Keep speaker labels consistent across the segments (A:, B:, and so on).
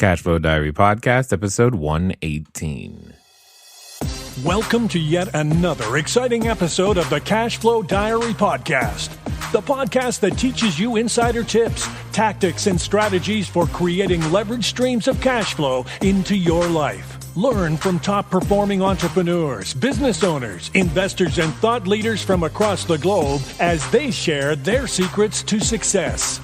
A: Cashflow Diary Podcast, episode 118.
B: Welcome to yet another exciting episode of the Cashflow Diary Podcast, the podcast that teaches you insider tips, tactics, and strategies for creating leverage streams of cash flow into your life. Learn from top-performing entrepreneurs, business owners, investors, and thought leaders from across the globe as they share their secrets to success.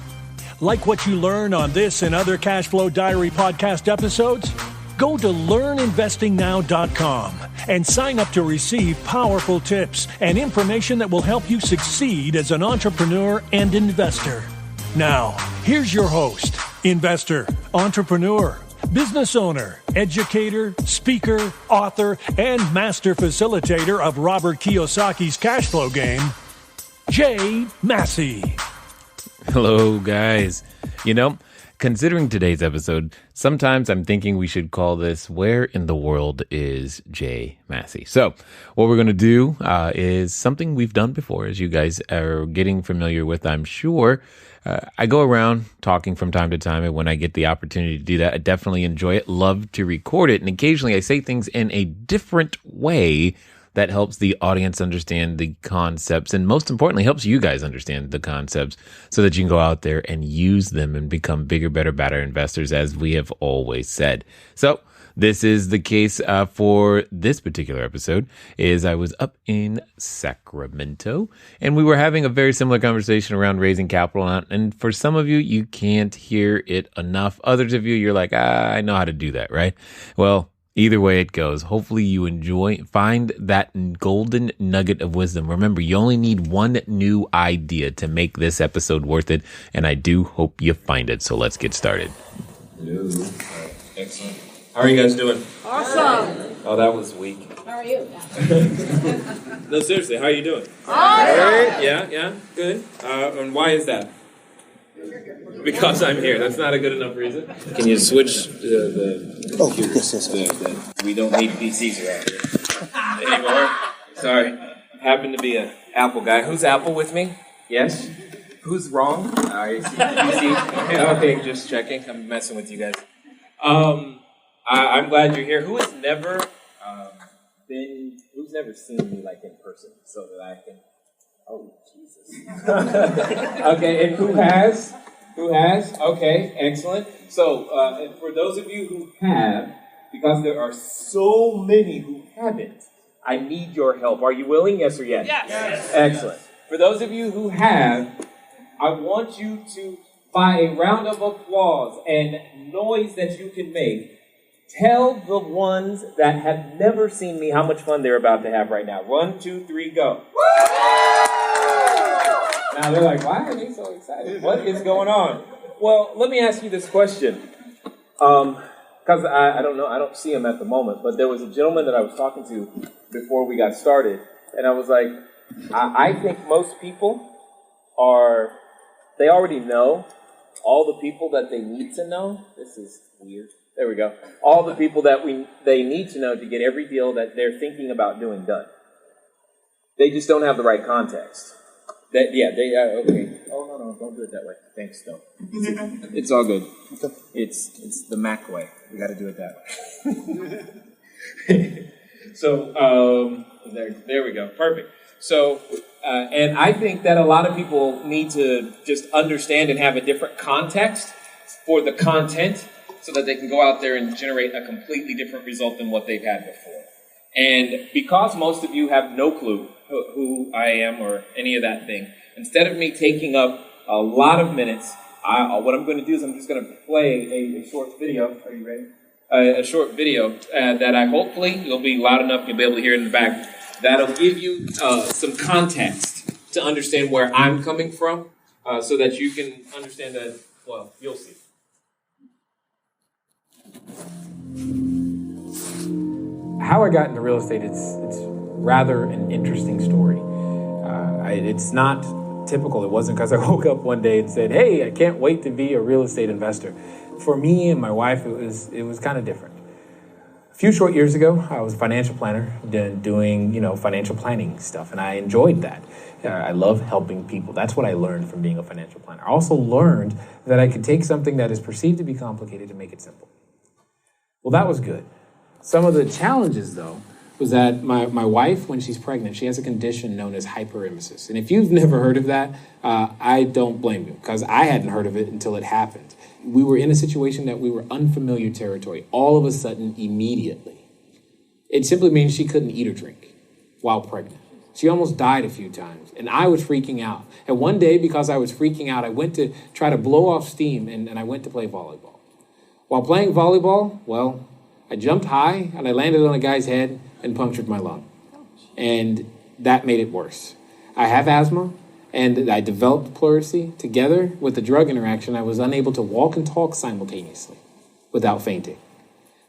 B: Like what you learn on this and other Cashflow Diary podcast episodes? Go to learninvestingnow.com and sign up to receive powerful tips and information that will help you succeed as an entrepreneur and investor. Now, here's your host, investor, entrepreneur, business owner, educator, speaker, author, and master facilitator of Robert Kiyosaki's cash flow game, Jay Massey.
A: Hello, guys. Considering today's episode, sometimes I'm thinking we should call this Where in the World is Jay Massey? So what we're going to do is something we've done before, as you guys are getting familiar with, I'm sure. I go around talking from time to time, and when I get the opportunity to do that, I definitely enjoy it, love to record it, and occasionally I say things in a different way that helps the audience understand the concepts, and most importantly, helps you guys understand the concepts so that you can go out there and use them and become bigger, better, better investors, as we have always said. So this is the case for this particular episode. Is I was up in Sacramento, and we were having a very similar conversation around raising capital. And for some of you, you can't hear it enough. Others of you, you're like, I know how to do that, right? Well, either way it goes, hopefully you find that golden nugget of wisdom. Remember, you only need one new idea to make this episode worth it, and I do hope you find it. So let's get started.
C: Hello. Excellent. How are you guys doing?
D: Awesome.
C: Oh, that was weak.
D: How are you?
C: No, seriously, how are you doing?
D: Awesome.
C: Yeah, good. And why is that? Because I'm here. That's not a good enough reason. Can you switch the computers? Yes. We don't need PCs around here anymore. Sorry. Happen to be an Apple guy. Who's Apple with me? Yes? Who's wrong? I see. Okay, just checking. I'm messing with you guys. I'm glad you're here. Who's never seen me like in person so that I can... Oh, Jesus. Okay, and who has? Okay, excellent. So, for those of you who have, because there are so many who haven't, I need your help. Are you willing? Yes or yes? Yes. Excellent. For those of you who have, I want you to, by a round of applause and noise that you can make, tell the ones that have never seen me how much fun they're about to have right now. 1, 2, 3, go. Now they're like, why are they so excited? What is going on? Well, let me ask you this question. Because I don't know, I don't see him at the moment, but there was a gentleman that I was talking to before we got started, and I was like, I think most people they already know all the people that they need to know. This is weird. There we go. All the people that they need to know to get every deal that they're thinking about doing done. They just don't have the right context. Okay. Oh, no, don't do it that way. Thanks, don't. It's all good. It's the Mac way. We got to do it that way. So, there we go. Perfect. So, and I think that a lot of people need to just understand and have a different context for the content so that they can go out there and generate a completely different result than what they've had before. And because most of you have no clue who I am or any of that thing, instead of me taking up a lot of minutes, what I'm going to do is I'm just going to play a short video. Are you ready? A short video that hopefully you'll be loud enough, you'll be able to hear it in the back. That'll give you some context to understand where I'm coming from so that you can understand that, well, you'll see.
E: How I got into real estate, it's rather an interesting story. It's not typical. It wasn't because I woke up one day and said, hey, I can't wait to be a real estate investor. For me and my wife, it was kind of different. A few short years ago, I was a financial planner doing, financial planning stuff, and I enjoyed that. I love helping people. That's what I learned from being a financial planner. I also learned that I could take something that is perceived to be complicated and make it simple. Well, that was good. Some of the challenges, though, was that my wife, when she's pregnant, she has a condition known as hyperemesis. And if you've never heard of that, I don't blame you, because I hadn't heard of it until it happened. We were in a situation that we were unfamiliar territory, all of a sudden, immediately. It simply means she couldn't eat or drink while pregnant. She almost died a few times, and I was freaking out. And one day, because I was freaking out, I went to try to blow off steam, and I went to play volleyball. While playing volleyball, well, I jumped high, and I landed on a guy's head and punctured my lung. And that made it worse. I have asthma, and I developed pleurisy. Together with the drug interaction, I was unable to walk and talk simultaneously without fainting.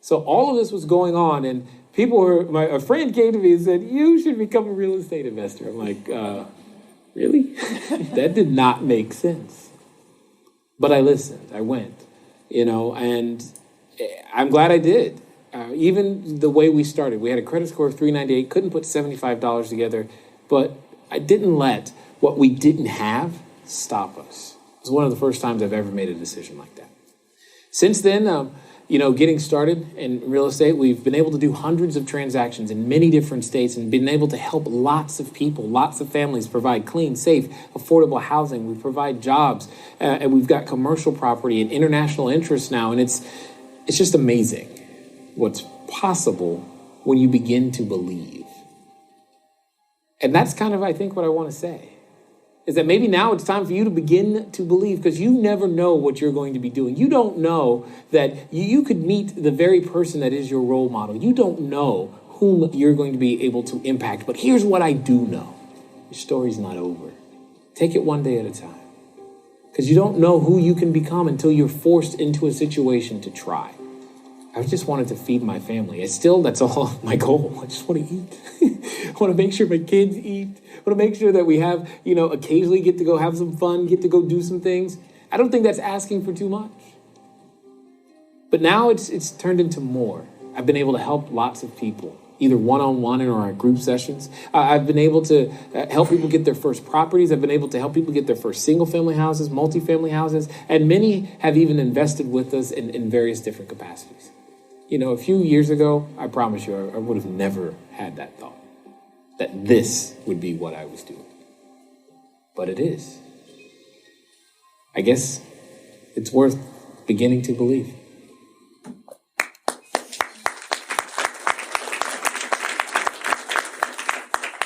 E: So all of this was going on, and a friend came to me and said, "You should become a real estate investor." I'm like, really? That did not make sense. But I listened, I went, and I'm glad I did. Even the way we started, we had a credit score of 398, couldn't put $75 together, but I didn't let what we didn't have stop us. It was one of the first times I've ever made a decision like that. Since then, getting started in real estate, we've been able to do hundreds of transactions in many different states and been able to help lots of people, lots of families provide clean, safe, affordable housing. We provide jobs, and we've got commercial property and international interests now, and it's just amazing what's possible when you begin to believe. And that's kind of, I think, what I want to say, is that maybe now it's time for you to begin to believe, because you never know what you're going to be doing. You don't know that you could meet the very person that is your role model. You don't know whom you're going to be able to impact. But here's what I do know. Your story's not over. Take it one day at a time. Because you don't know who you can become until you're forced into a situation to try. I just wanted to feed my family. That's all my goal. I just want to eat. I want to make sure my kids eat. I want to make sure that we have, occasionally get to go have some fun, get to go do some things. I don't think that's asking for too much. But now it's turned into more. I've been able to help lots of people, either one-on-one or our group sessions. I've been able to help people get their first properties. I've been able to help people get their first single-family houses, multifamily houses, and many have even invested with us in various different capacities. A few years ago, I promise you, I would have never had that thought, that this would be what I was doing. But it is. I guess it's worth beginning to believe.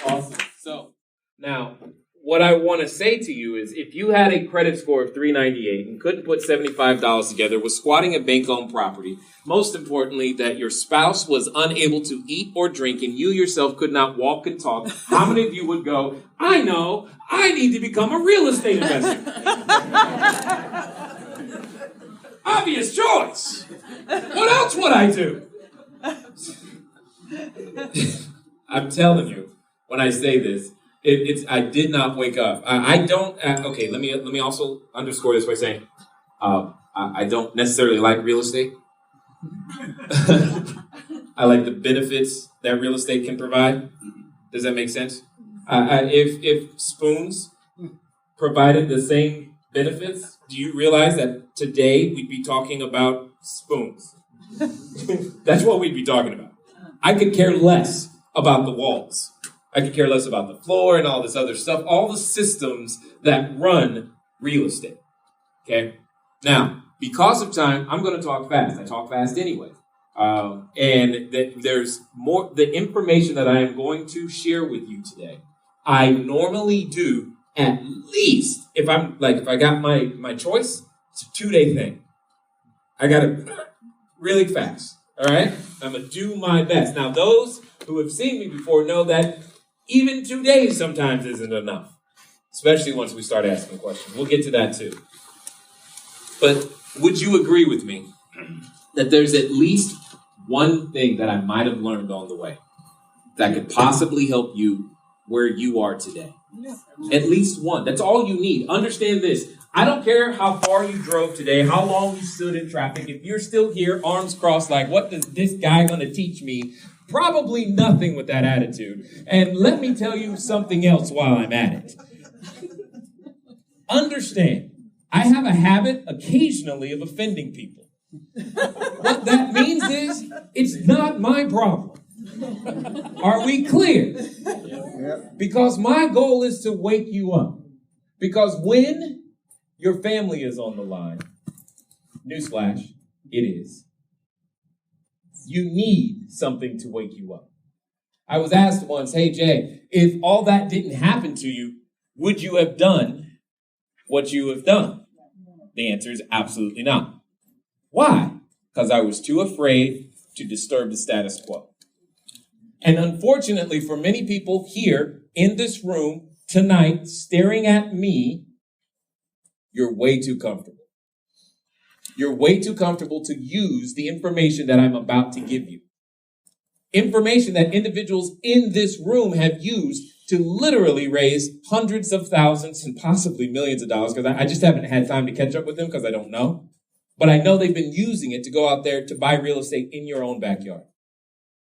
C: Awesome. So now, what I want to say to you is, if you had a credit score of 398 and couldn't put $75 together, was squatting a bank-owned property, most importantly, that your spouse was unable to eat or drink and you yourself could not walk and talk, how many of you would go, "I know, I need to become a real estate investor"? Obvious choice. What else would I do? I'm telling you, when I say this, I did not wake up. I don't. Okay, let me also underscore this by saying, I don't necessarily like real estate. I like the benefits that real estate can provide. Does that make sense? If spoons provided the same benefits, do you realize that today we'd be talking about spoons? That's what we'd be talking about. I could care less about the walls. I could care less about the floor and all this other stuff, all the systems that run real estate. Okay? Now, because of time, I'm going to talk fast. I talk fast anyway. There's more, the information that I am going to share with you today, I normally do at least, if I got my choice, it's a 2-day thing. I got it really fast. All right? I'm going to do my best. Now, those who have seen me before know that even 2 days sometimes isn't enough, especially once we start asking questions. We'll get to that too. But would you agree with me that there's at least one thing that I might have learned on the way that could possibly help you where you are today? At least one. That's all you need. Understand this. I don't care how far you drove today, how long you stood in traffic. If you're still here, arms crossed, like, what is this guy going to teach me? Probably nothing with that attitude. And let me tell you something else while I'm at it. Understand, I have a habit occasionally of offending people. What that means is it's not my problem. Are we clear? Because my goal is to wake you up. Because when your family is on the line, newsflash, it is. You need something to wake you up. I was asked once, hey Jay, if all that didn't happen to you, would you have done what you have done? The answer is absolutely not. Why? Because I was too afraid to disturb the status quo. And unfortunately for many people here in this room tonight, staring at me, you're way too comfortable. You're way too comfortable to use the information that I'm about to give you. Information that individuals in this room have used to literally raise hundreds of thousands and possibly millions of dollars, because I just haven't had time to catch up with them because I don't know. But I know they've been using it to go out there to buy real estate in your own backyard.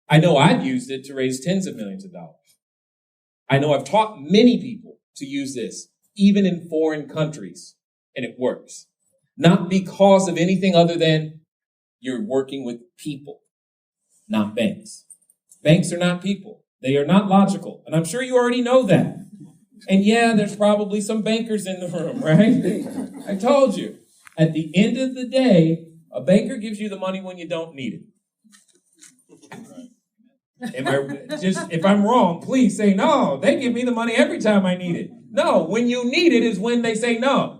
C: I know I've used it to raise tens of millions of dollars. I know I've taught many people to use this, even in foreign countries, and it works. Not because of anything other than you're working with people, not banks. Banks are not people. They are not logical. And I'm sure you already know that. And yeah, there's probably some bankers in the room, right? I told you. At the end of the day, a banker gives you the money when you don't need it. If I'm wrong, please say no. They give me the money every time I need it. No, when you need it is when they say no.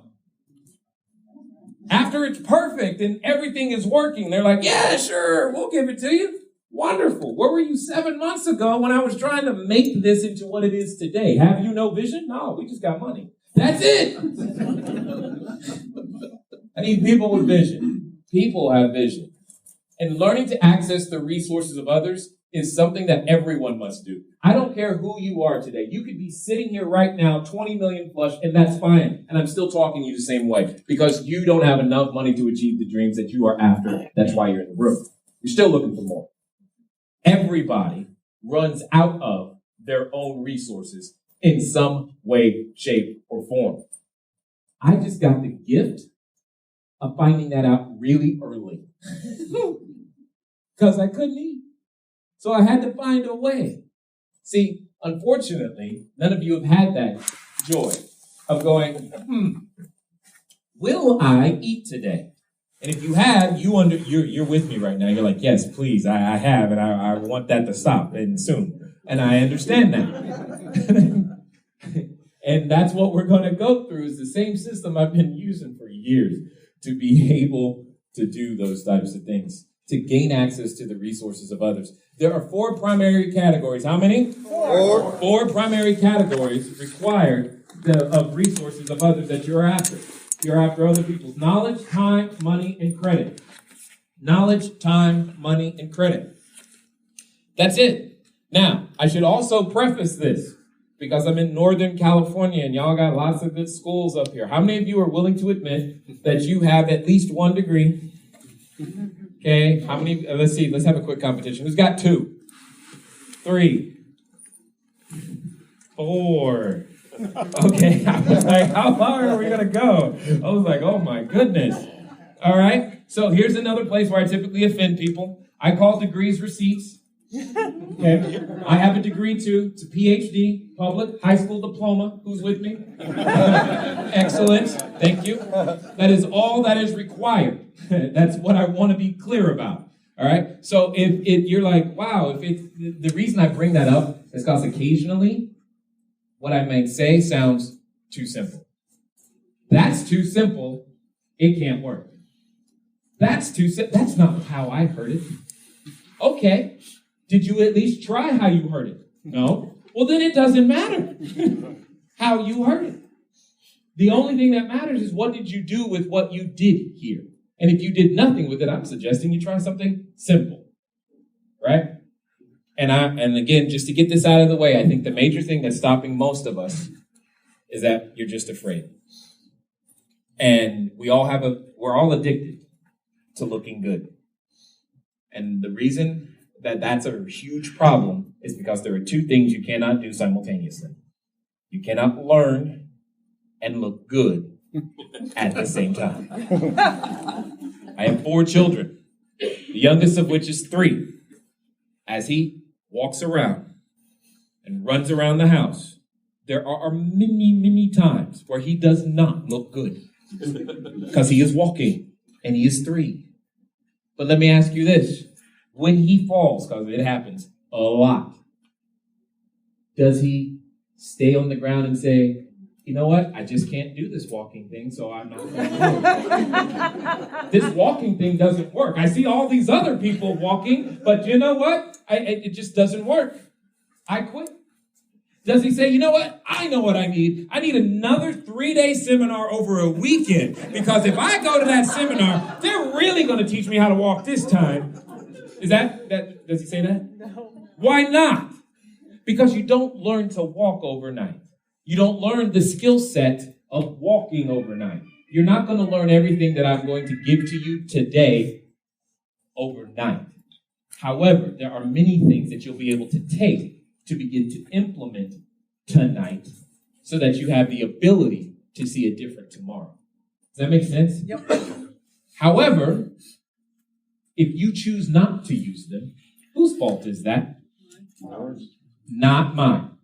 C: After it's perfect and everything is working, they're like, yeah, sure, we'll give it to you. Wonderful. Where were you 7 months ago when I was trying to make this into what it is today? Have you no vision? No, we just got money. That's it. I need people with vision. People have vision. And learning to access the resources of others is something that everyone must do. I don't care who you are today. You could be sitting here right now, 20 million flush, and that's fine. And I'm still talking to you the same way because you don't have enough money to achieve the dreams that you are after. That's why you're in the room. You're still looking for more. Everybody runs out of their own resources in some way, shape, or form. I just got the gift of finding that out really early because I couldn't eat. So I had to find a way. See, unfortunately, none of you have had that joy of going, will I eat today? And if you have, you're with me right now. You're like, yes, please, I have, and I want that to stop and soon. And I understand that. And that's what we're going to go through is the same system I've been using for years to be able to do those types of things, to gain access to the resources of others. There are 4 primary categories. How many? 4. 4 primary categories required of resources of others that you're after. You're after other people's knowledge, time, money, and credit. Knowledge, time, money, and credit. That's it. Now, I should also preface this because I'm in Northern California and y'all got lots of good schools up here. How many of you are willing to admit that you have at least 1 degree? Okay, how many? Let's see, let's have a quick competition. Who's got 2? 3? 4? Okay, I was like, how far are we going to go? I was like, oh my goodness. All right, so here's another place where I typically offend people. I call degrees receipts. Okay, I have a degree too. It's a PhD, public, high school diploma. Who's with me? Excellent, thank you. That is all that is required. That's what I want to be clear about. All right, so if you're like, wow, the reason I bring that up is because occasionally what I might say sounds too simple. That's too simple. It can't work. That's too simple. That's not how I heard it. Okay. Did you at least try how you heard it? No. Well, then it doesn't matter how you heard it. The only thing that matters is what did you do with what you did hear. And if you did nothing with it, I'm suggesting you try something simple. Right? And again, just to get this out of the way, I think the major thing that's stopping most of us is that you're just afraid. And we're all addicted to looking good. And the reason that that's a huge problem is because there are 2 things you cannot do simultaneously. You cannot learn and look good at the same time. I have 4 children. The youngest of which is 3. As he walks around and runs around the house, there are many, many times where he does not look good because he is walking and he is 3. But let me ask you this. When he falls, because it happens a lot, does he stay on the ground and say, you know what? I just can't do this walking thing, so I'm not going to do it. This walking thing doesn't work. I see all these other people walking, but you know what? It just doesn't work. I quit. Does he say, you know what? I know what I need. I need another 3-day seminar over a weekend, because if I go to that seminar, they're really going to teach me how to walk this time. Is that does he say that? No. Why not? Because you don't learn to walk overnight. You don't learn the skill set of walking overnight. You're not going to learn everything that I'm going to give to you today overnight. However, there are many things that you'll be able to take to begin to implement tonight so that you have the ability to see a different tomorrow. Does that make sense? Yep. However, if you choose not to use them, whose fault is that? Ours. Not mine.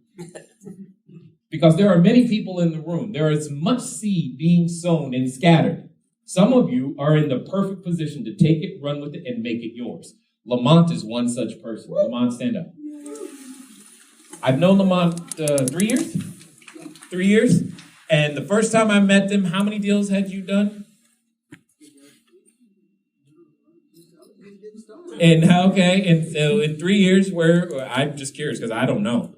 C: Because there are many people in the room. There is much seed being sown and scattered. Some of you are in the perfect position to take it, run with it, and make it yours. Lamont is one such person. Lamont, stand up. I've known Lamont 3 years. 3 years. And the first time I met them, how many deals had you done? And so in 3 years, I'm just curious because I don't know.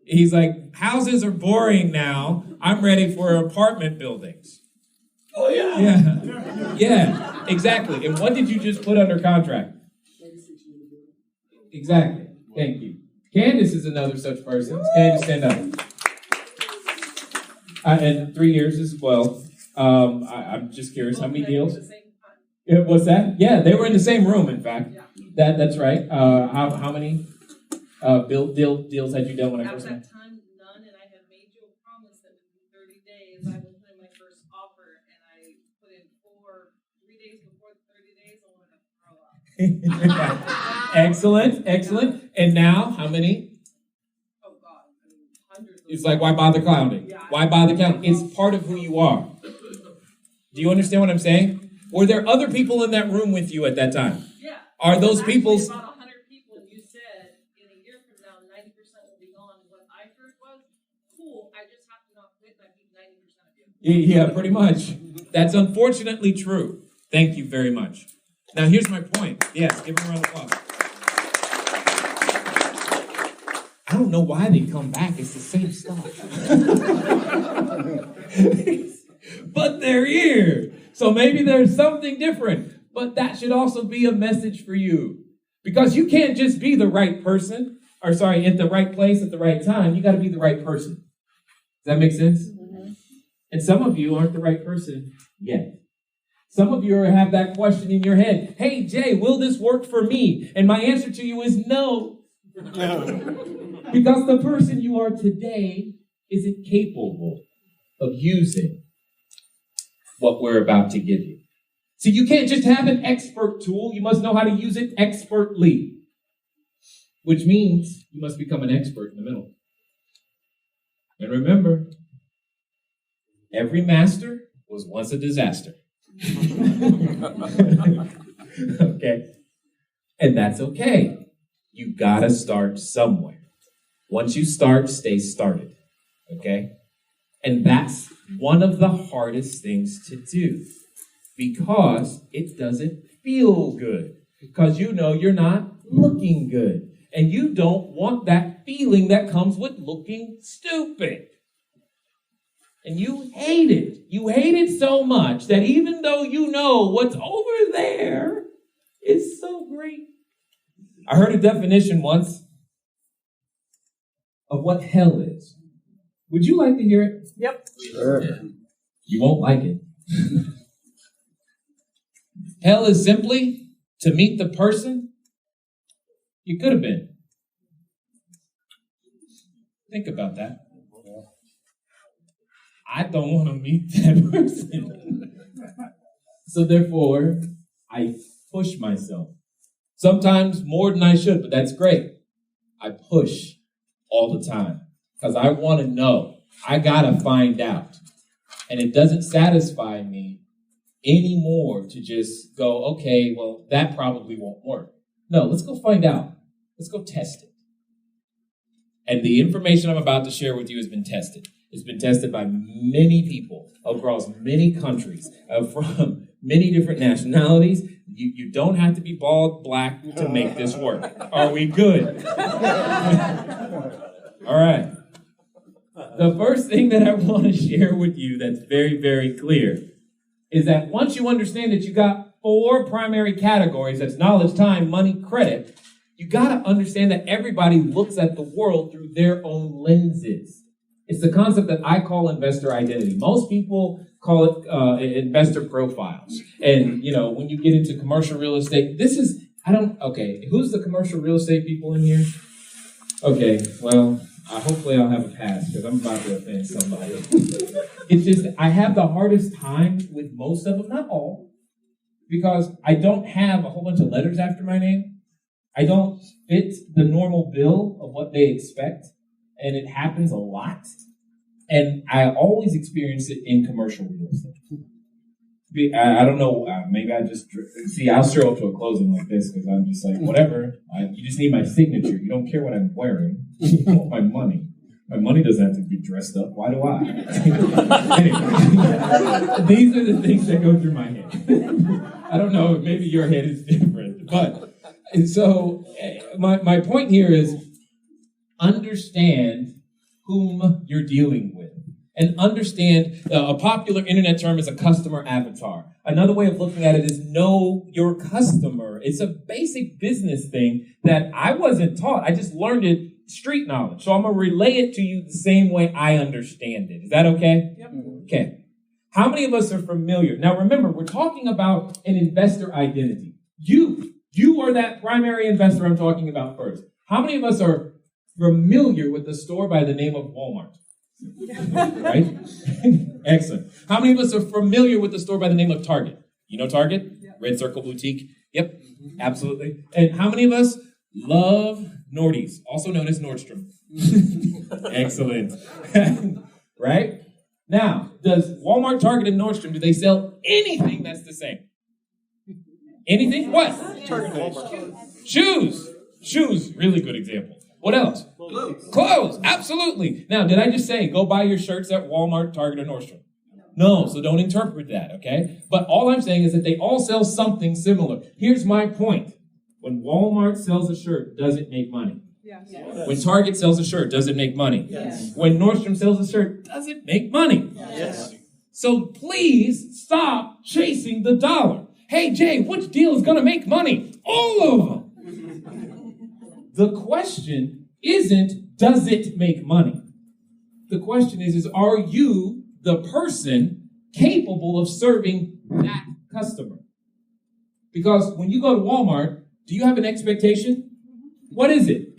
C: He's like, houses are boring now. I'm ready for apartment buildings. Oh, yeah. Yeah, exactly. And what did you just put under contract? Exactly. Thank you. Candace is another such person. Candace, stand up. And 3 years as well. I'm just curious, how many deals? What's that? Yeah, they were in the same room, in fact. That's right. How many deals had you done when I first met?
D: At that time, none, and I had made you a promise that within 30 days I would put in my first offer, and I put in 3 days before the 30 days, I wanted to throw up.
C: Excellent. And now, how many?
D: Oh, God. I mean, hundreds.
C: It's like, why bother counting?
D: Yeah.
C: Why bother counting? It's part of who you are. Do you understand what I'm saying? Were there other people in that room with you at that time?
D: Yeah.
C: Are those people's...
D: About 100 people, and you said, in a year from now, 90% will be gone. What I heard was, cool, I just have to not quit, and I keep 90% of you.
C: Yeah, pretty much. That's unfortunately true. Thank you very much. Now, here's my point. Yes, give them a round of applause. I don't know why they come back. It's the same stuff. But they're here. So maybe there's something different. But that should also be a message for you. Because you can't just be the right person, at the right place at the right time. You got to be the right person. Does that make sense? Mm-hmm. And some of you aren't the right person yet. Some of you have that question in your head. Hey, Jay, will this work for me? And my answer to you is no. Because the person you are today isn't capable of using what we're about to give you. So you can't just have an expert tool. You must know how to use it expertly. Which means you must become an expert in the middle. And remember, every master was once a disaster. Okay? And that's okay. You gotta start somewhere. Once you start, stay started. Okay? And that's one of the hardest things to do because it doesn't feel good. Because you know you're not looking good. And you don't want that feeling that comes with looking stupid. And you hate it. You hate it so much that even though you know what's over there is so great. I heard a definition once of what hell is. Would you like to hear it?
D: Yep.
C: Sure. You won't like it. Hell is simply to meet the person you could have been. Think about that. I don't want to meet that person. So therefore, I push myself. Sometimes more than I should, but that's great. I push all the time because I want to know. I got to find out. And it doesn't satisfy me anymore to just go, okay, well, that probably won't work. No, let's go find out. Let's go test it. And the information I'm about to share with you has been tested. It's been tested by many people across many countries, from many different nationalities. You don't have to be bald black to make this work. Are we good? All right. The first thing that I want to share with you that's very, very clear is that once you understand that you got 4 primary categories, that's knowledge, time, money, credit, you got to understand that everybody looks at the world through their own lenses. It's the concept that I call investor identity. Most people call it investor profiles. And, when you get into commercial real estate, who's the commercial real estate people in here? Okay, well, hopefully I'll have a pass because I'm about to offend somebody. It's just, I have the hardest time with most of them, not all, because I don't have a whole bunch of letters after my name. I don't fit the normal bill of what they expect, and it happens a lot. And I always experience it in commercial real estate. I don't know, maybe I just, I'll stroll up to a closing like this because I'm just like, whatever, you just need my signature. You don't care what I'm wearing. You want my money. My money doesn't have to be dressed up. Why do I? Anyway, these are the things that go through my head. I don't know, maybe your head is different. And so my point here is understand whom you're dealing with. And understand, a popular internet term is a customer avatar. Another way of looking at it is know your customer. It's a basic business thing that I wasn't taught. I just learned it street knowledge. So I'm going to relay it to you the same way I understand it. Is that okay? Yep. Okay. How many of us are familiar? Now remember, we're talking about an investor identity. You are that primary investor I'm talking about first. How many of us are familiar with a store by the name of Walmart? Right? Excellent. How many of us are familiar with the store by the name of Target? You know Target? Yep. Red Circle Boutique? Yep, absolutely. And how many of us love Nordy's, also known as Nordstrom? Excellent. Right? Now, does Walmart, Target, and Nordstrom, do they sell anything that's the same? Anything? What? Shoes. Shoes, really good example. What else? Clothes, absolutely. Now, did I just say go buy your shirts at Walmart, Target, or Nordstrom? No, so don't interpret that, okay? But all I'm saying is that they all sell something similar. Here's my point. When Walmart sells a shirt, does it make money? Yes. When Target sells a shirt, does it make money? Yes. When Nordstrom sells a shirt, does it make money? Yes. So please stop chasing the dollar. Hey, Jay, which deal is going to make money? All of them. The question isn't, does it make money? The question is are you the person capable of serving that customer? Because when you go to Walmart, do you have an expectation? What is it?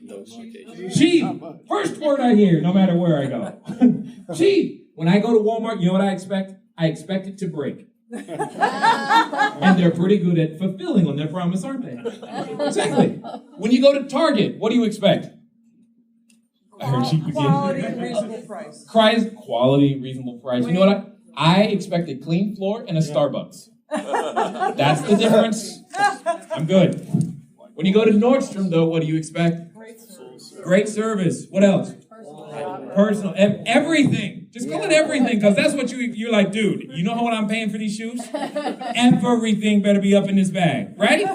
C: Cheap. First word I hear, no matter where I go. Cheap. When I go to Walmart, you know what I expect? I expect it to break. And they're pretty good at fulfilling on their promise, aren't they? Exactly. When you go to Target, what do you expect? I heard cheap again.
D: Quality, reasonable price.
C: Quality, reasonable price. You know what? I expect a clean floor and a Starbucks. That's the difference. I'm good. When you go to Nordstrom, though, what do you expect? Great service. What else? Personal. Everything. Just call it everything, because that's what you're like, dude, you know what I'm paying for these shoes? Everything better be up in this bag, right?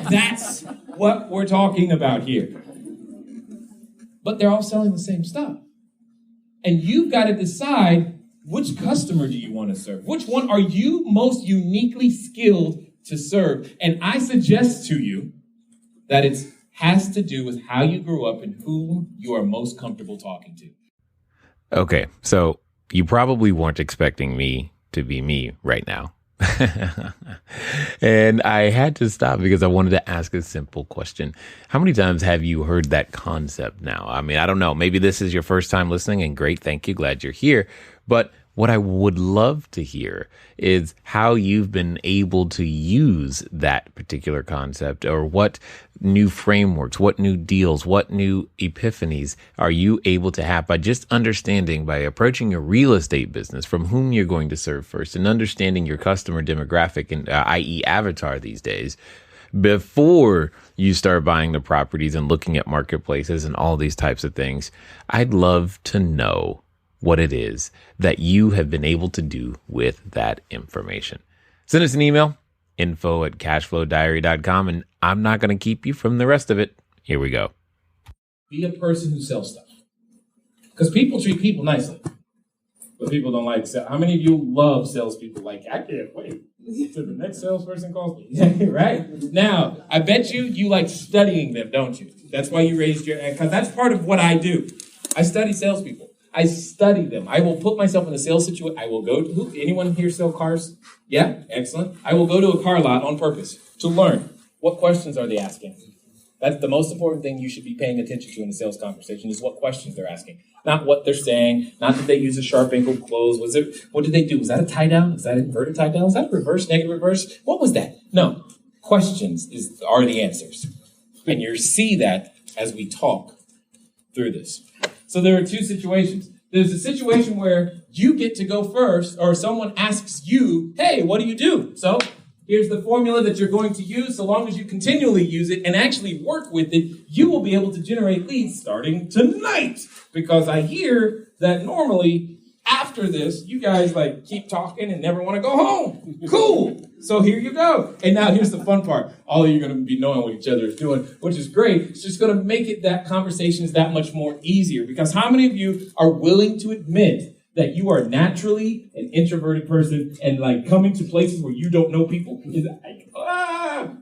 C: That's what we're talking about here. But they're all selling the same stuff. And you've got to decide which customer do you want to serve? Which one are you most uniquely skilled to serve? And I suggest to you that it has to do with how you grew up and who you are most comfortable talking to.
A: Okay, so you probably weren't expecting me to be me right now. And I had to stop because I wanted to ask a simple question. How many times have you heard that concept now? I mean, I don't know. Maybe this is your first time listening, and great. Thank you. Glad you're here. But What I would love to hear is how you've been able to use that particular concept, or what new frameworks, what new deals, what new epiphanies are you able to have by just understanding, by approaching your real estate business, from whom you're going to serve first, and understanding your customer demographic, and i.e. avatar these days, before you start buying the properties and looking at marketplaces and all these types of things. I'd love to know what it is that you have been able to do with that information. Send us an email, info@cashflowdiary.com, and I'm not going to keep you from the rest of it. Here we go.
C: Be a person who sells stuff. Because people treat people nicely. But people don't like sales. How many of you love salespeople? Like, I can't wait till the next salesperson calls me. Right? Now, I bet you like studying them, don't you? That's why you raised your hand. Because that's part of what I do. I study salespeople. I study them. I will put myself in a sales situation. I will go to, anyone here sell cars? Yeah, excellent. I will go to a car lot on purpose to learn. What questions are they asking? That's the most important thing you should be paying attention to in a sales conversation, is what questions they're asking. Not what they're saying, not that they use a sharp angle close. What did they do? Was that a tie down? Is that an inverted tie down? Is that a reverse, negative reverse? What was that? No. Questions are the answers. And you see that as we talk through this. So there are two situations. There's a situation where you get to go first, or someone asks you, hey, what do you do? So here's the formula that you're going to use. So long as you continually use it and actually work with it, you will be able to generate leads starting tonight. Because I hear that normally after this, you guys like keep talking and never want to go home. Cool. So here you go. And now here's the fun part. All of you are going to be knowing what each other is doing, which is great. It's just going to make it that conversation is that much more easier. Because how many of you are willing to admit that you are naturally an introverted person, and like coming to places where you don't know people is like,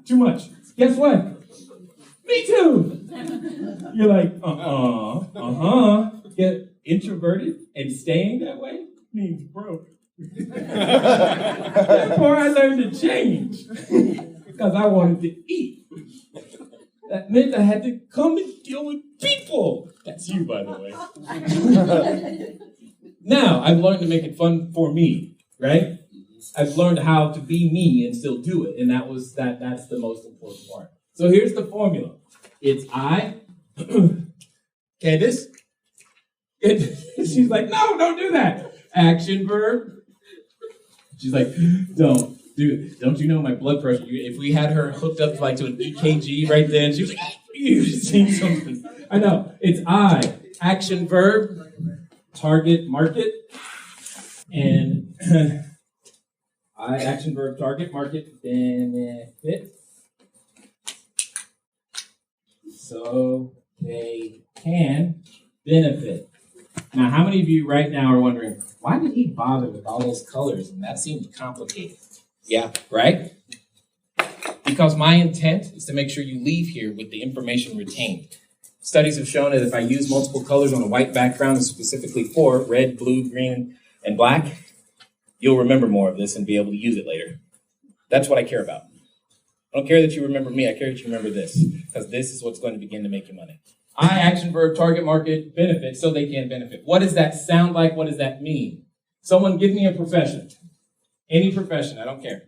C: too much? Guess what? Me too. You're like, Get introverted and staying that way means broke. Therefore, I learned to change because I wanted to eat. That meant I had to come and deal with people. That's you, by the way. Now, I've learned to make it fun for me, right? I've learned how to be me and still do it, and that's the most important part. So here's the formula. It's I. Candace? She's like, no, don't do that. Action verb. She's like, don't do it. Don't you know my blood pressure? If we had her hooked up like to an EKG right then, she was like, you've seen something. I know. It's I. Action verb. Target market. And I. Action verb. Target market. Benefit. So they can benefit. Now, how many of you right now are wondering, why did he bother with all those colors? And that seems complicated. Yeah, right? Because my intent is to make sure you leave here with the information retained. Studies have shown that if I use multiple colors on a white background, and specifically 4, red, blue, green, and black, you'll remember more of this and be able to use it later. That's what I care about. I don't care that you remember me. I care that you remember this, because this is what's going to begin to make you money. I, action verb, target market, benefit, so they can benefit. What does that sound like? What does that mean? Someone give me a profession. Any profession, I don't care.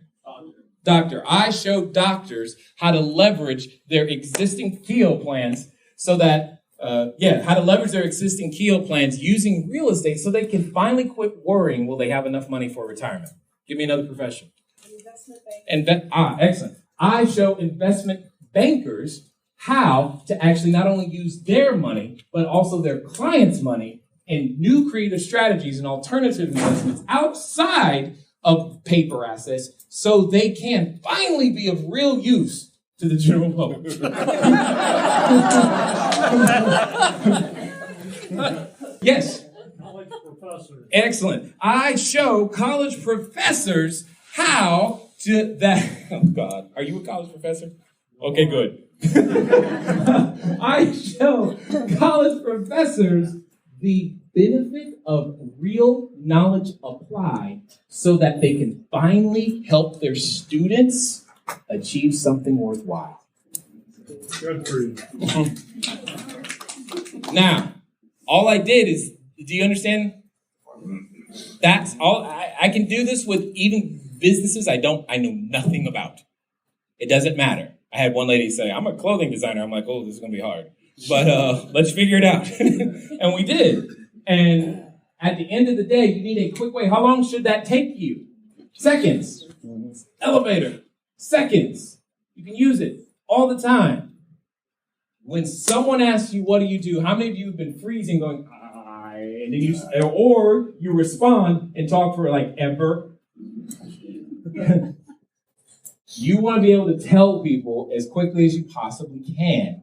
C: Doctor. I show doctors how to leverage their existing KEO plans so that, how to leverage their existing KEO plans using real estate so they can finally quit worrying, will they have enough money for retirement? Give me another profession.
D: Investment banking.
C: Excellent. I show investment bankers how to actually not only use their money, but also their clients' money in new creative strategies and alternative investments outside of paper assets so they can finally be of real use to the general public. Yes.
F: College professors.
C: Excellent. I show college professors how to that. Oh, God. Are you a college professor? Okay, good. I show college professors the benefit of real knowledge applied so that they can finally help their students achieve something worthwhile.
F: Good for you.
C: Now, all I did is, do you understand? That's all. I can do this with even businesses I know nothing about. It doesn't matter. I had one lady say, I'm a clothing designer. I'm like, oh, this is going to be hard. But let's figure it out. And we did. And at the end of the day, you need a quick way. How long should that take you? Seconds. Elevator. Seconds. You can use it all the time. When someone asks you, what do you do? How many of you have been freezing going, and then you respond and talk for like ever? You want to be able to tell people as quickly as you possibly can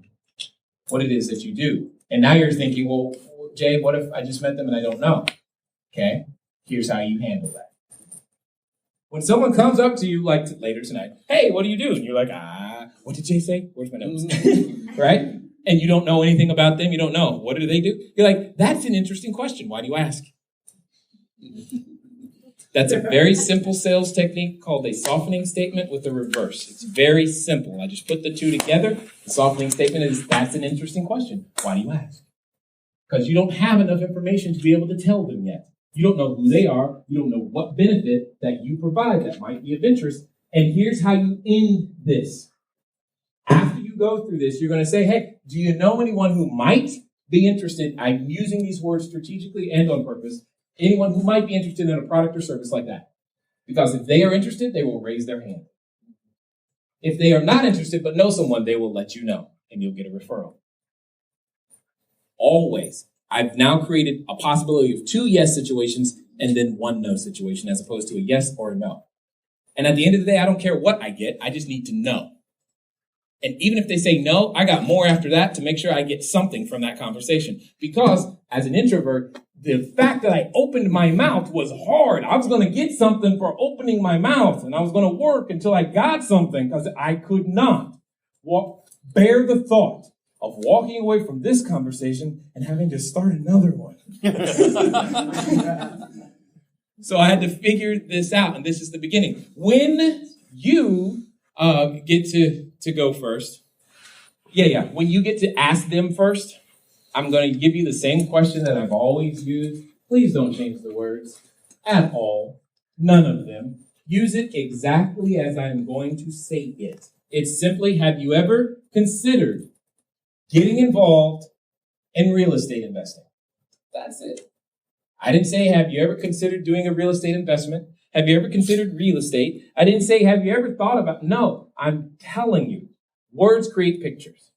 C: what it is that you do. And now you're thinking, well, Jay, what if I just met them and I don't know? Okay, here's how you handle that. When someone comes up to you like later tonight, hey, what do you do? And you're like, what did Jay say? Where's my notes? Right? And you don't know anything about them. You don't know. What do they do? You're like, that's an interesting question. Why do you ask? That's a very simple sales technique called a softening statement with a reverse. It's very simple. I just put the two together. The softening statement is, that's an interesting question. Why do you ask? Because you don't have enough information to be able to tell them yet. You don't know who they are. You don't know what benefit that you provide that might be of interest. And here's how you end this. After you go through this, you're going to say, hey, do you know anyone who might be interested? I'm using these words strategically and on purpose. Anyone who might be interested in a product or service like that. Because if they are interested, they will raise their hand. If they are not interested but know someone, they will let you know and you'll get a referral. Always. I've now created a possibility of 2 yes situations and then 1 no situation as opposed to a yes or a no. And at the end of the day, I don't care what I get. I just need to know. And even if they say no, I got more after that to make sure I get something from that conversation. Because as an introvert, the fact that I opened my mouth was hard. I was going to get something for opening my mouth, and I was going to work until I got something because I could not bear the thought of walking away from this conversation and having to start another one. So I had to figure this out, and this is the beginning. When you get to go first, when you get to ask them first, I'm going to give you the same question that I've always used. Please don't change the words at all. None of them. Use it exactly as I'm going to say it. It's simply, have you ever considered getting involved in real estate investing? That's it. I didn't say, have you ever considered doing a real estate investment? Have you ever considered real estate? I didn't say, have you ever thought about, no, I'm telling you, words create pictures.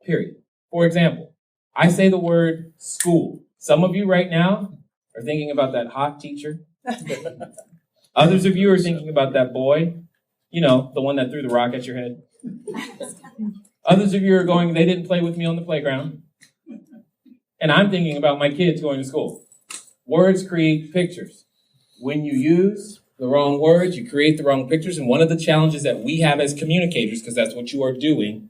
C: Period. For example, I say the word school. Some of you right now are thinking about that hot teacher. Others of you are thinking about that boy, the one that threw the rock at your head. Others of you are going, they didn't play with me on the playground. And I'm thinking about my kids going to school. Words create pictures. When you use the wrong words, you create the wrong pictures. And one of the challenges that we have as communicators, because that's what you are doing,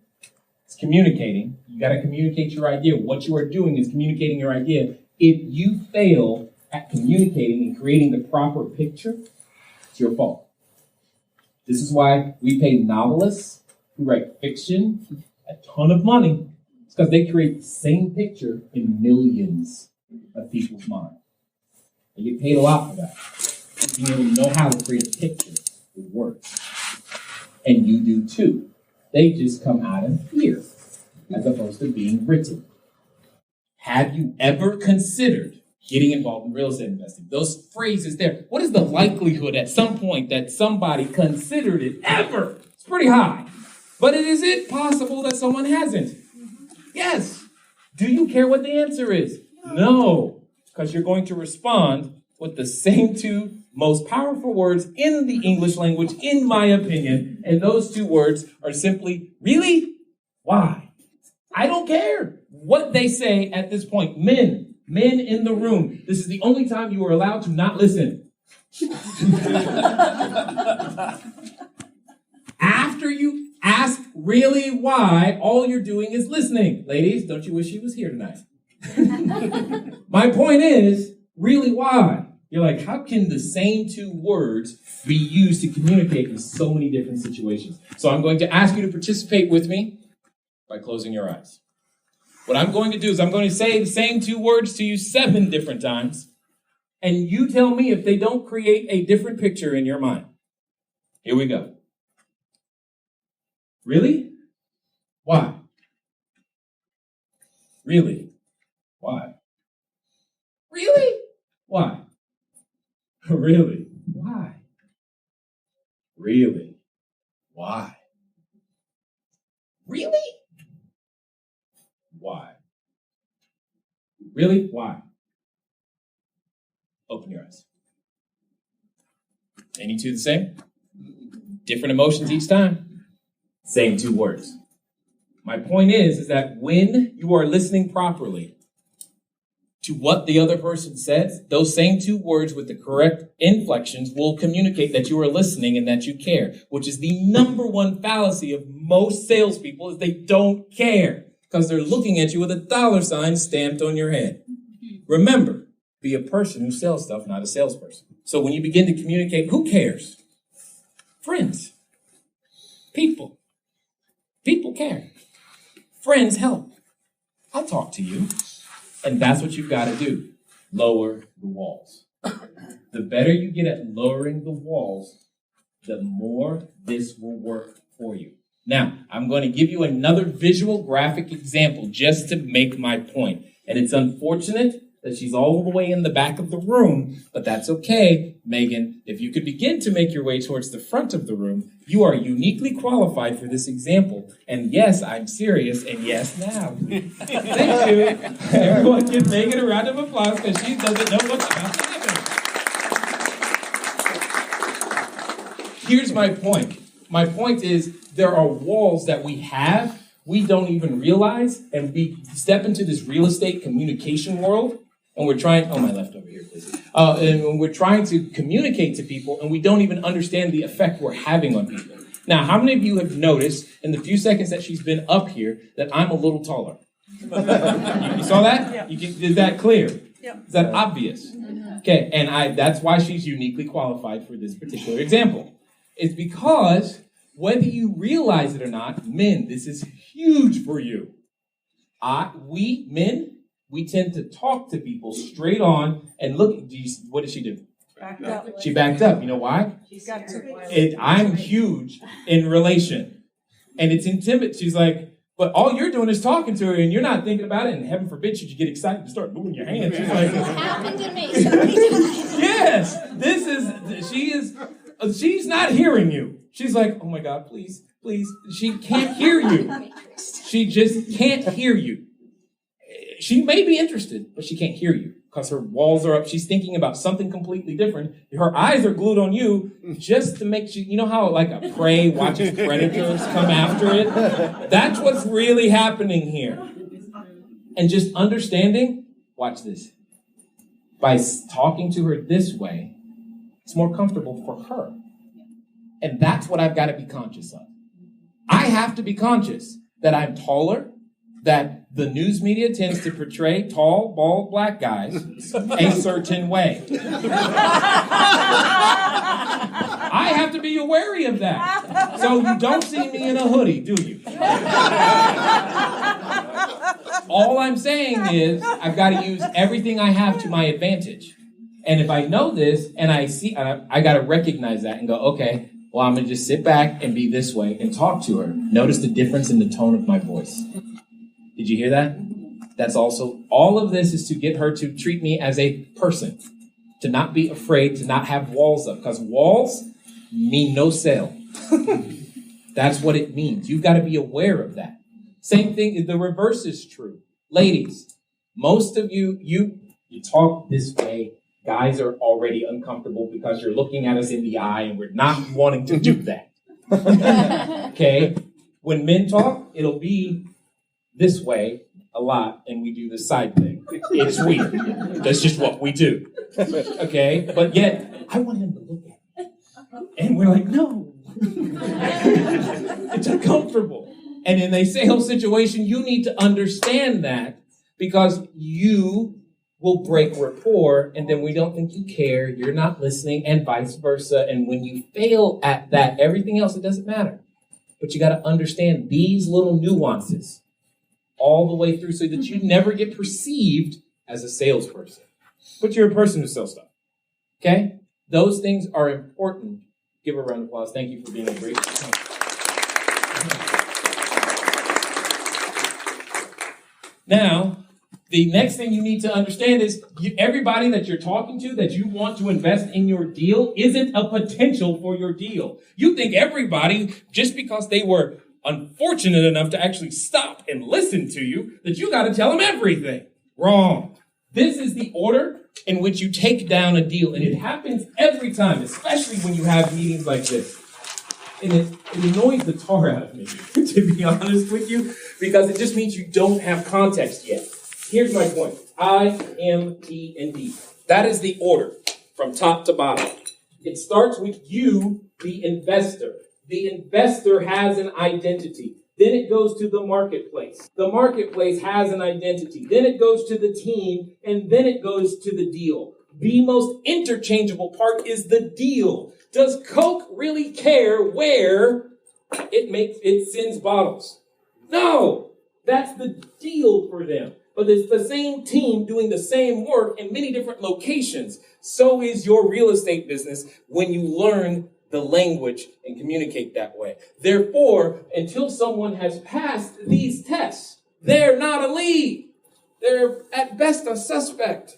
C: is communicating. You got to communicate your idea. What you are doing is communicating your idea. If you fail at communicating and creating the proper picture, it's your fault. This is why we pay novelists who write fiction a ton of money. It's because they create the same picture in millions of people's minds. They get paid a lot for that. Being able to know how to create a picture with words. And you do too. They just come out of here as opposed to being written. Have you ever considered getting involved in real estate investing? Those phrases there. What is the likelihood at some point that somebody considered it ever? It's pretty high. But is it possible that someone hasn't? Yes. Do you care what the answer is? No. Because you're going to respond with the same 2 most powerful words in the English language, in my opinion. And those 2 words are simply, really? Why? I don't care what they say at this point. Men in the room. This is the only time you are allowed to not listen. After you ask really why, all you're doing is listening. Ladies, don't you wish he was here tonight? My point is, really why? You're like, how can the same 2 words be used to communicate in so many different situations? So I'm going to ask you to participate with me by closing your eyes. What I'm going to do is I'm going to say the same 2 words to you 7 different times. And you tell me if they don't create a different picture in your mind. Here we go. Really? Why? Really? Why? Really? Why? Really? Why? Really? Why? Really? Why? Really? Why? Open your eyes. Any two the same? Different emotions each time? Same two words. My point is that when you are listening properly to what the other person says, those same two words with the correct inflections will communicate that you are listening and that you care, which is the number one fallacy of most salespeople is they don't care because they're looking at you with a dollar sign stamped on your head. Remember, be a person who sells stuff, not a salesperson. So when you begin to communicate, who cares? Friends. People. People care. Friends help. I'll talk to you. And that's what you've got to do. Lower the walls. The better you get at lowering the walls, the more this will work for you. Now, I'm going to give you another visual graphic example just to make my point. And it's unfortunate that she's all the way in the back of the room, but that's okay, Megan. If you could begin to make your way towards the front of the room, you are uniquely qualified for this example. And yes, I'm serious, and yes, now. Thank you. Everyone give Megan a round of applause because she doesn't know what's about to happen. Here's my point. My point is there are walls that we have, we don't even realize, and we step into this real estate communication world, and we're trying, my left over here, please. And we're trying to communicate to people, and we don't even understand the effect we're having on people. Now, how many of you have noticed in the few seconds that she's been up here that I'm a little taller? You saw that?
D: Yeah.
C: Is that clear?
D: Yeah.
C: Is that obvious? Okay, and that's why she's uniquely qualified for this particular example. It's because whether you realize it or not, men, this is huge for you. We men, we tend to talk to people straight on and look. What did she do?
D: Backed up.
C: She backed up. You know why?
D: She's got to.
C: I'm huge in relation. And it's intimidating. She's like, but all you're doing is talking to her and you're not thinking about it. And heaven forbid should you get excited and start moving your hands. She's like,
G: It's happened to me so many times.
C: yes, she's not hearing you. She's like, oh my God, please. She can't hear you. She just can't hear you. She may be interested, but she can't hear you because her walls are up. She's thinking about something completely different. Her eyes are glued on you just to make you know how like a prey watches predators come after it? That's what's really happening here. And just understanding, watch this. By talking to her this way, it's more comfortable for her. And that's what I've got to be conscious of. I have to be conscious that I'm taller, that the news media tends to portray tall, bald, black guys a certain way. I have to be wary of that. So you don't see me in a hoodie, do you? All I'm saying is I've got to use everything I have to my advantage. And if I know this and I see, I got to recognize that and go, okay, well, I'm going to just sit back and be this way and talk to her. Notice the difference in the tone of my voice. Did you hear that? That's also, all of this is to get her to treat me as a person, to not be afraid, to not have walls up, because walls mean no sale. That's what it means. You've got to be aware of that. Same thing, the reverse is true. Ladies, most of you talk this way. Guys are already uncomfortable because you're looking at us in the eye and we're not wanting to do that. Okay? When men talk, it'll be this way a lot, and we do the side thing. It's weird. That's just what we do. Okay? But yet, I want him to look at me. And we're like, no. It's uncomfortable. And in a sales situation, you need to understand that because you will break rapport, and then we don't think you care, you're not listening, and vice versa. And when you fail at that, everything else, it doesn't matter. But you got to understand these little nuances all the way through so that you never get perceived as a salesperson. But you're a person who sells stuff. Okay? Those things are important. Give her a round of applause. Thank you for being a great teacher. Now, the next thing you need to understand is everybody that you're talking to that you want to invest in your deal isn't a potential for your deal. You think everybody, just because they were unfortunate enough to actually stop and listen to you, that you got to tell them everything. Wrong. This is the order in which you take down a deal, and it happens every time, especially when you have meetings like this. And it annoys the tar out of me, to be honest with you, because it just means you don't have context yet. Here's my point. I, M, T, and D. That is the order from top to bottom. It starts with you, the investor. The investor has an identity. Then it goes to the marketplace. The marketplace has an identity. Then it goes to the team, and then it goes to the deal. The most interchangeable part is the deal. Does Coke really care where it sends bottles? No, that's the deal for them. But it's the same team doing the same work in many different locations. So is your real estate business when you learn the language and communicate that way. Therefore, until someone has passed these tests, they're not a lead. They're at best a suspect,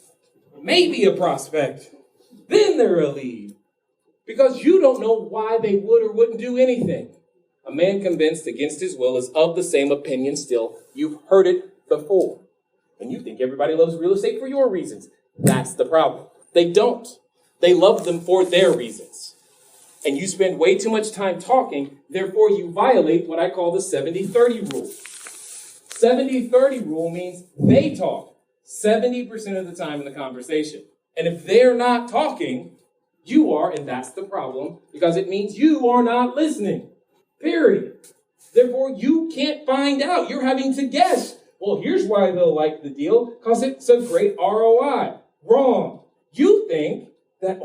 C: maybe a prospect. Then they're a lead. Because you don't know why they would or wouldn't do anything. A man convinced against his will is of the same opinion still. You've heard it before. And you think everybody loves real estate for your reasons. That's the problem. They don't. They love them for their reasons. And you spend way too much time talking, therefore you violate what I call the 70-30 rule. 70-30 rule means they talk 70% of the time in the conversation. And if they're not talking, you are, and that's the problem, because it means you are not listening. Period. Therefore, you can't find out. You're having to guess. Well, here's why they'll like the deal, because it's a great ROI. Wrong. You think that,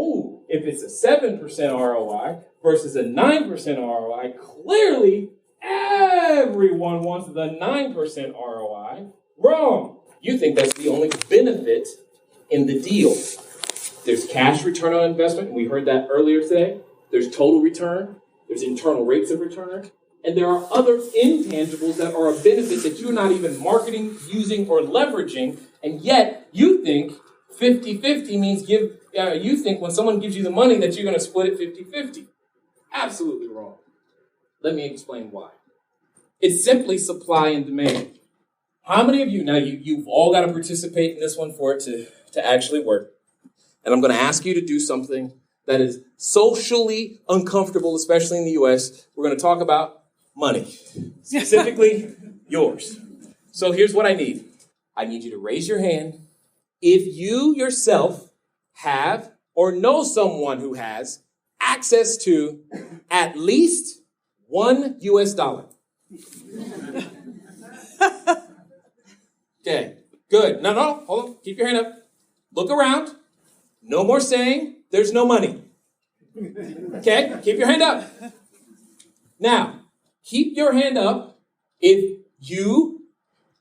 C: if it's a 7% ROI versus a 9% ROI, clearly everyone wants the 9% ROI. Wrong. You think that's the only benefit in the deal. There's cash return on investment. We heard that earlier today. There's total return. There's internal rates of return. And there are other intangibles that are a benefit that you're not even marketing, using, or leveraging. And yet you think 50-50 means you think when someone gives you the money that you're going to split it 50-50. Absolutely wrong. Let me explain why. It's simply supply and demand. How many of you, now you've all got to participate in this one for it to actually work. And I'm going to ask you to do something that is socially uncomfortable, especially in the U.S. We're going to talk about money, specifically yours. So here's what I need. I need you to raise your hand if you yourself have or know someone who has access to at least $1 US. Okay, good. No, hold on. Keep your hand up. Look around. No more saying there's no money. Okay, keep your hand up. Now, keep your hand up if you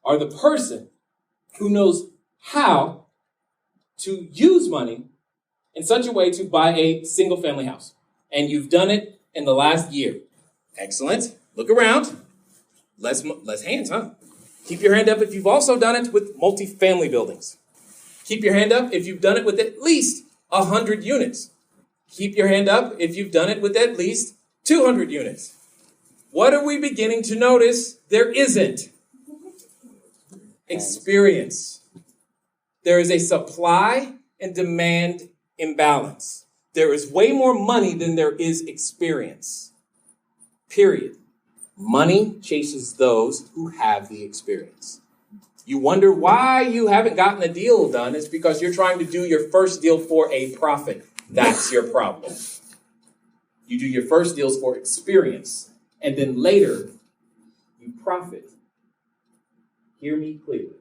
C: are the person who knows how to use money in such a way to buy a single family house. And you've done it in the last year. Excellent. Look around. Less hands, huh? Keep your hand up if you've also done it with multifamily buildings. Keep your hand up if you've done it with at least 100 units. Keep your hand up if you've done it with at least 200 units. What are we beginning to notice? There isn't. Experience. There is a supply and demand imbalance. There is way more money than there is experience. Period. Money chases those who have the experience. You wonder why you haven't gotten a deal done. It's because you're trying to do your first deal for a profit. That's your problem. You do your first deals for experience, and then later you profit. Hear me clearly.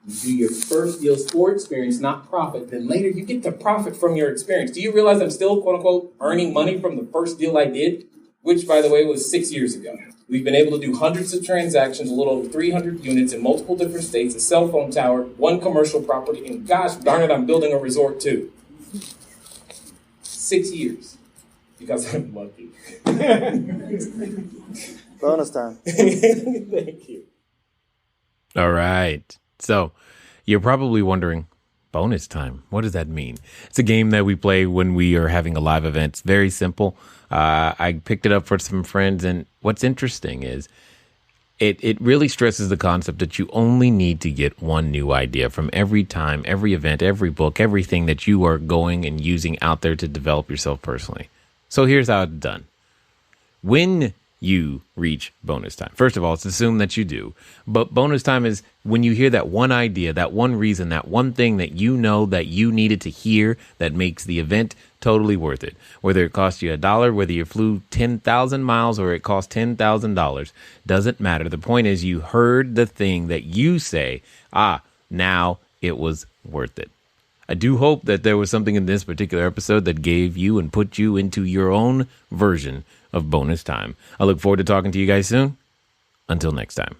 C: You do your first deals for experience, not profit. Then later you get to profit from your experience. Do you realize I'm still, quote unquote, earning money from the first deal I did? Which, by the way, was 6 years ago. We've been able to do hundreds of transactions, a little over 300 units in multiple different states, a cell phone tower, one commercial property, and gosh darn it, I'm building a resort too. 6 years because I'm lucky.
H: Bonus time.
C: Thank you.
A: All right. So you're probably wondering, bonus time, what does that mean? It's a game that we play when we are having a live event. It's very simple. I picked it up for some friends, and what's interesting is it really stresses the concept that you only need to get one new idea from every time, every event, every book, everything that you are going and using out there to develop yourself personally. So here's how it's done. When you reach bonus time, first of all, it's assumed that you do. But bonus time is when you hear that one idea, that one reason, that one thing that you know that you needed to hear that makes the event totally worth it. Whether it cost you $1, whether you flew 10,000 miles or it cost $10,000, doesn't matter. The point is you heard the thing that you say, now it was worth it. I do hope that there was something in this particular episode that gave you and put you into your own version of bonus time. I look forward to talking to you guys soon. Until next time.